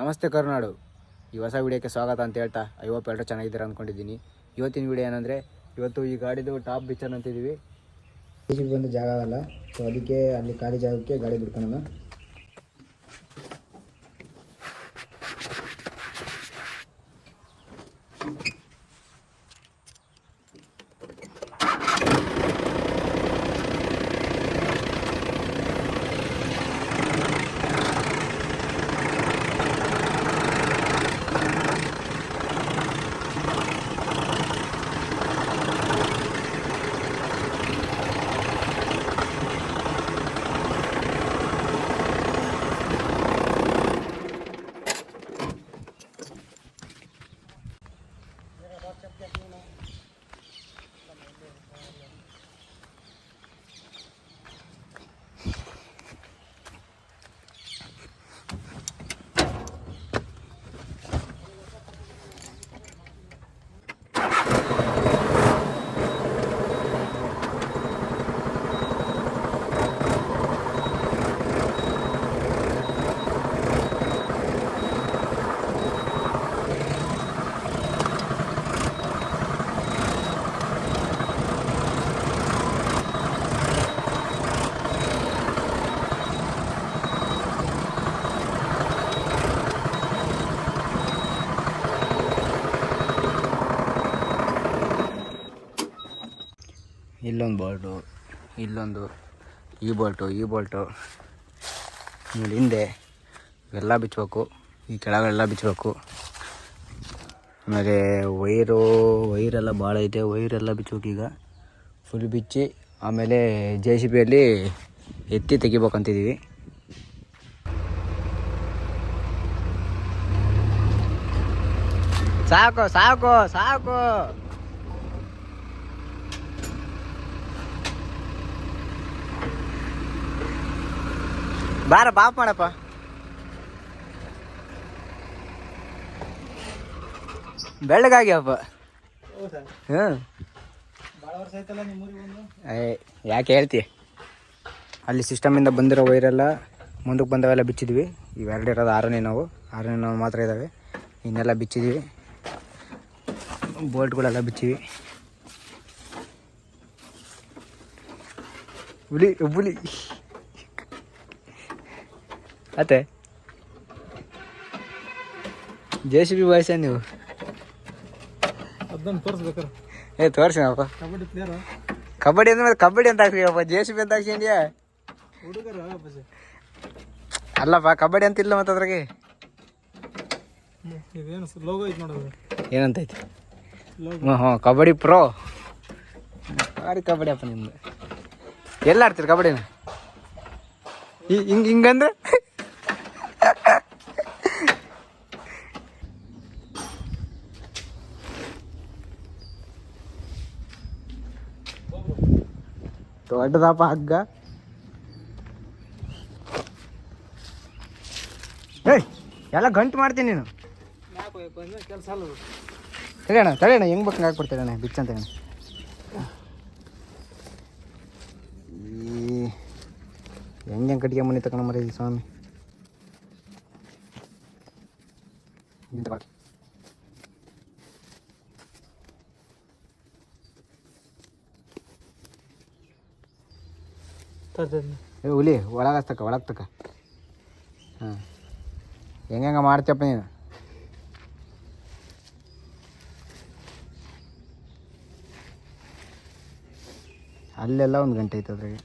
ನಮಸ್ತೆ ಕರುನಾಡು. ಈ ಹೊಸ ವಿಡಿಯೋಕ್ಕೆ ಸ್ವಾಗತ ಅಂತ ಹೇಳ್ತಾ ಐ ಹೋಪ್ ಎಲ್ಲರೂ ಚೆನ್ನಾಗಿದ್ದೀರಾ ಅಂದ್ಕೊಂಡಿದ್ದೀನಿ. ಇವತ್ತಿನ ವಿಡಿಯೋ ಏನಂದರೆ, ಇವತ್ತು ಈ ಗಾಡಿದು ಟಾಪ್ ಬಿಚ್ಚನ್ ಅಂತಿದ್ದೀವಿ. ಬಂದು ಜಾಗ ಆಗಲ್ಲ, ಸೊ ಅದಕ್ಕೆ ಅಲ್ಲಿ ಖಾಲಿ ಜಾಗಕ್ಕೆ ಗಾಡಿ ಬಿಡ್ಕೊಳ್ಳೋಣ. ಇಲ್ಲೊಂದು ಬೋಲ್ಟು, ಇಲ್ಲೊಂದು ಈ ಬೋಲ್ಟು ನೋಡಿ, ಹಿಂದೆ ಇವೆಲ್ಲ ಬಿಚ್ಚಬೇಕು, ಈ ಕೆಳಗೆಲ್ಲ ಬಿಚ್ಚಬೇಕು. ಆಮೇಲೆ ವೈರೆಲ್ಲ ಭಾಳ ಐತೆ, ವೈರೆಲ್ಲ ಬಿಚ್ಚಬೇಕು. ಈಗ ಫುಲ್ ಬಿಚ್ಚಿ ಆಮೇಲೆ JCBಯಲ್ಲಿ ಎತ್ತಿ ತೆಗಿಬೇಕಂತಿದ್ದೀವಿ. ಸಾಕು ಸಾಕು ಸಾಕು. ಬಾರ ಬಾಪ್ ಮಾಡಪ್ಪ. ಬೆಳ್ಳಗಾಗ್ಯಪ್ಪ. ಯಾಕೆ ಹೇಳ್ತಿ? ಅಲ್ಲಿ ಸಿಸ್ಟಮಿಂದ ಬಂದಿರೋ ವೈರೆಲ್ಲ ಮುಂದಕ್ಕೆ ಬಂದವೆಲ್ಲ ಬಿಚ್ಚಿದ್ವಿ. ಇವೆರಡಿರೋದು ಆರನೇ ಮಾತ್ರ ಇದ್ದಾವೆ. ಇನ್ನೆಲ್ಲ ಬಿಚ್ಚಿದ್ವಿ, ಬೋಲ್ಟ್ಗಳೆಲ್ಲ ಬಿಚ್ಚಿವಿ. ಹುಲಿ ಅತ್ತೆ JCB ಬಾಯ್ಸ ನೀವು. ಅದನ್ನು ತೋರಿಸ್ಬೇಕಾರೆ ತೋರಿಸಿನಪ್ಪ. ಕಬಡ್ಡಿ ಪ್ಲೇಯರು, ಕಬಡ್ಡಿ ಅಂದ್ರೆ ಕಬಡ್ಡಿ ಅಂತ ಹಾಕ್ತೀವಪ್ಪ, JCB ಅಂತ ಹಾಕ್ಸಿದ್ಯಾ? ಹುಡುಗರು ಅಲ್ಲಪ್ಪ, ಕಬಡ್ಡಿ ಅಂತ ಇಲ್ಲ ಮತ್ತೆ ಅದ್ರಾಗೆ ಇದೇನು ಲೋಗೋ ಐತೆ ನೋಡೋದು. ಏನಂತೈತಿ? ಹ್ಞೂ ಕಬಡ್ಡಿ ಪ್ರೋ. ಭಾರಿ ಕಬಡ್ಡಿ ಅಪ್ಪ ನಿಮ್ದು. ಎಲ್ಲ ಆಡ್ತೀರಿ ಕಬಡ್ಡಿನ? ಹಿಂಗಂದ್ರೆ ದೊಡ್ಡದಪ್ಪ ಹಗ್ಗ. ಎಲ್ಲ ಗಂಟು ಮಾಡ್ತೀನಿ ನೀನು. ಕೆಲಸ ಅಲ್ಲ ತಡೆಯೋಣ ಹೆಂಗೆ ಬೇಕು ಹಾಕ್ಬಿಡ್ತೇನೆ ಬಿಚ್ಚ ಅಂತ. ಹೆಂಗೆ ಕಟ್ಟಿಗೆ ಮನೆ ತಗೊಂಡು ಮರಿ ಸ್ವಾಮಿ. ಹುಲಿ ಒಳಗೆ ತಕ. ಹಾಂ, ಹೆಂಗ ಮಾಡ್ತೀಯಪ್ಪ ನೀನು? ಅಲ್ಲೆಲ್ಲ ಒಂದು ಗಂಟೆ ಐತೆ ಅದ್ರಾಗೆ.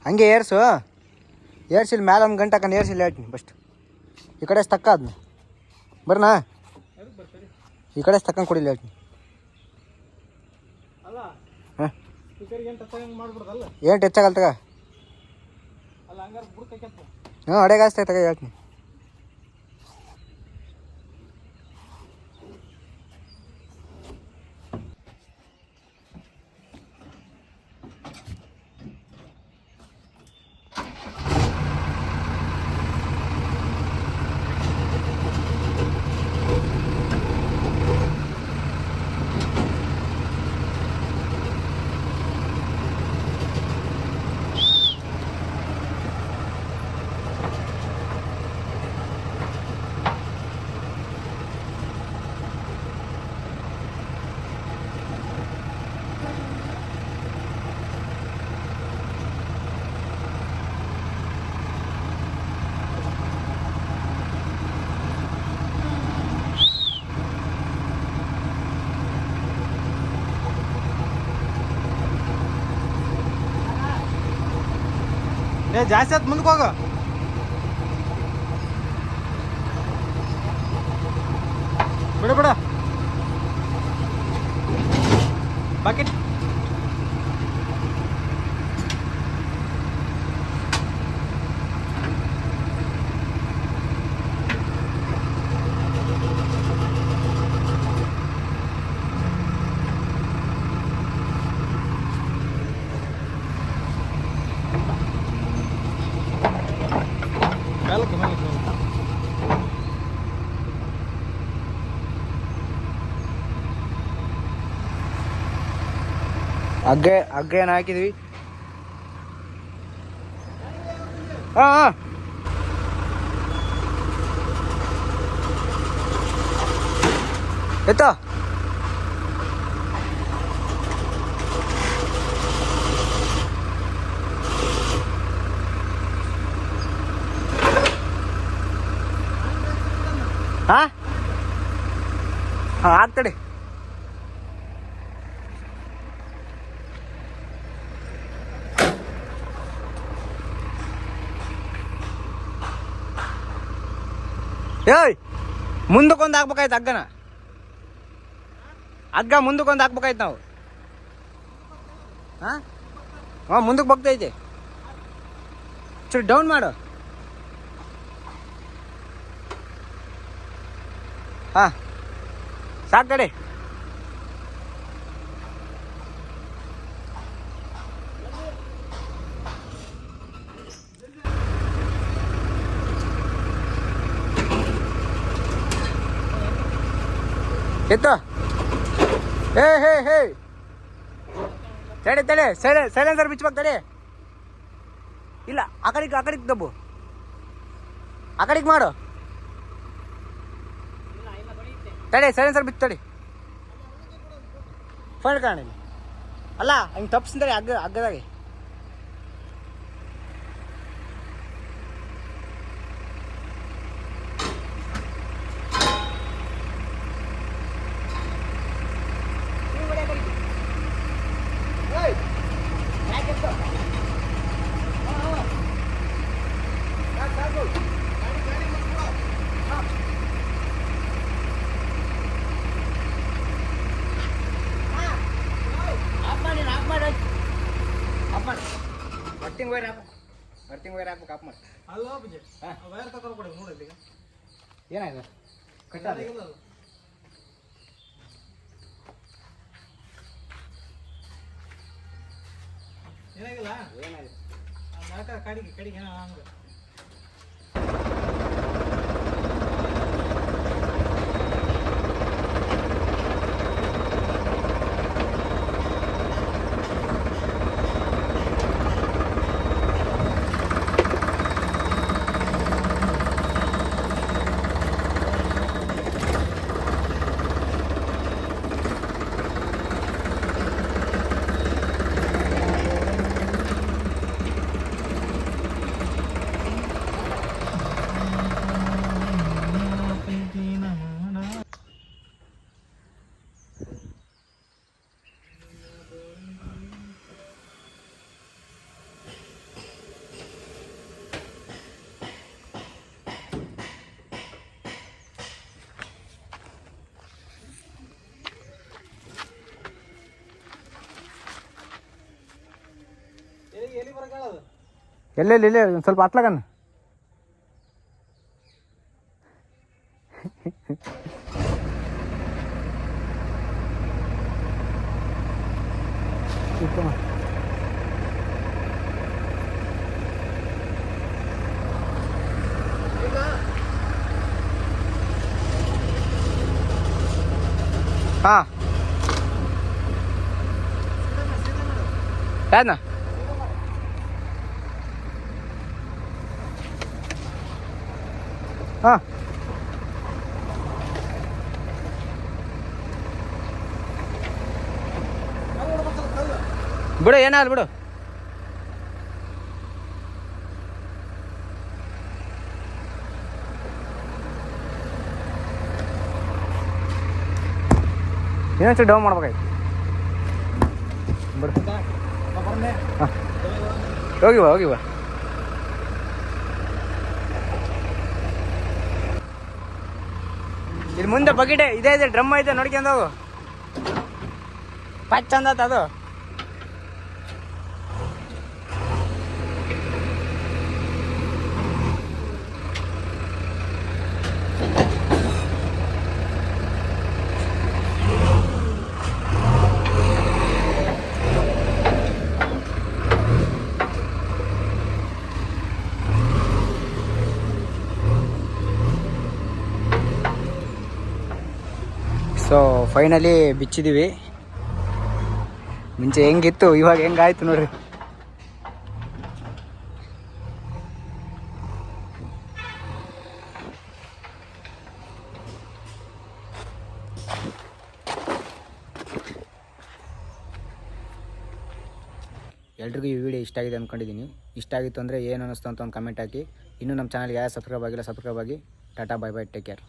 ಹಂಗೆ ಏರ್ಸಿಲ್ ಮ್ಯಾಲೆ ಒಂದು ಗಂಟೆ ಹಾಕೊಂಡು ಏರ್ಸಿಲ್ ಹೇಳ್ತೀನಿ. ಫಸ್ಟ್ ಈ ಕಡೆ ತಕ್ಕ ಅದನ್ನ ಬರ್ನಾ, ಈ ಕಡೆ ತಕ್ಕಂಗೆ ಕೊಡಿಲ್ಲ ಹೇಳ್ತೀನಿ. ಹಾಂ, ಏನು ಹೆಚ್ಚಾಗಲ್ಲ ತಗ. ಹ್ಞೂ, ಅಡೆಗಾಸ್ತಾಗ ತಗ ಹೇಳ್ತೀನಿ. ಏ ಜಾಸ್ತಿ ಆಯ್ತು ಮುಂದಕ್ಕೆ ಹೋಗ. ಬಿಡ ಬಿಡ ಬಕೆಟ್. ಮೇಲಕ್ಕೆ ಮೇಲಕ್ಕೆ ಮೇಲಕ್ಕೆ. ಹಗ್ಗ ಏನು ಹಾಕಿದ್ವಿ. ಹಾಂ ಎತ್ತ ಹಾಂ ಆಗ್ತಡೆ. ಏಯ್ ಮುಂದಕ್ಕೊಂದು ಹಾಕ್ಬೇಕಾಯ್ತು ಹಗ್ಗನ. ಹಗ್ಗ ಮುಂದಕ್ಕೊಂದು ಹಾಕ್ಬೇಕಾಯ್ತು ನಾವು. ಹಾಂ ಮುಂದಕ್ಕೆ ಬಗ್ತೈತೆ. ಚೂರು ಡೌನ್ ಮಾಡು. ಹಾಂ ಸಾಕು ಕಡೆ. ಎತ್ತ. ಹೇ ತಡೆ ಸೈಲೆನ್ಸರ್ ಬಿಚ್ಬೇಕು ತಡೆ. ಇಲ್ಲ ಆ ಕಡೆಗೆ ದಬ್ಬು. ಆ ಕಡೆಗೆ ಮಾಡು. ತಡೆ ಸೈಲೆನ್ಸರ್ ಬಿಚ್ಚು ತಡಿ. ಫೋನ್ ಕಾಣ ಅಲ್ಲ ಹಿಂಗೆ ತಪ್ಪಿಸ್ತಾರೆ ಹಗ್ಗದಾಗೆ. ಅರ್ತಿಂಗ್ ವೈರ್ ಹಾಕ್ಬೇಕು. ಆಫ್ ಮಾಡಿ. ಅಲ್ಲ ಬುಜ್ಜಿ ವೈರ್ ತಗೊಂಡು ಕೊಡಿ ನೋಡಿ. ಏನಾಯ್ತು ಕಟ್ಟಾಗಿಲ್ಲ. ಏನಾಗಿಲ್ಲ ಕಡಿಗೆ ಏನೋ ಹಂಗೆ. ಎಲ್ಲೆಲ್ಲಿ ಇಲ್ಲೇ ಒಂದು ಸ್ವಲ್ಪ ಹತ್ಲಾಗನ್ನ. ಹಾಂ ಯಾರನ್ನ ಹಾಂ ಬಿಡು ಏನಾದ್ರು ಬಿಡು. ಇನ್ನೊಂಚೂರು ಡೌನ್ ಮಾಡ್ಬೇಕಾಯ್ತು. ಬಿಡು ಹಾಂ ಹೋಗಿವ ಇಲ್ಲಿ ಮುಂದೆ ಬಕೆಟ್ ಇದೆ ಇದೆ ಡ್ರಮ್ ಐತೆ ನೋಡ್ಕೊಂಡು ಹೋಗು ಪಚ್ ಚಂದ ಅದು ಸೊ ಫೈನಲಿ ಬಿಚ್ಚಿದ್ದೀವಿ ಮುಂಚೆ ಹೆಂಗಿತ್ತು ಇವಾಗ ಹೆಂಗಾಯ್ತು ನೋಡ್ರಿ ಎಲ್ರಿಗೂ ಈ ವಿಡಿಯೋ ಇಷ್ಟ ಆಗಿದೆ ಅಂದ್ಕೊಂಡಿದ್ದೀನಿ ಇಷ್ಟ ಆಗಿತ್ತು ಅಂದರೆ ಏನು ಅನ್ನಿಸ್ತು ಅಂತ ಒಂದು ಕಮೆಂಟ್ ಹಾಕಿ ಇನ್ನೂ ನಮ್ಮ ಚಾನಲ್ಗೆ ಯಾರು ಸಬ್ಸ್ಕ್ರೈಬ್ ಆಗಿಲ್ಲ ಸಬ್ಸ್ಕ್ರೈಬ್ ಆಗಿ tata bye bye take care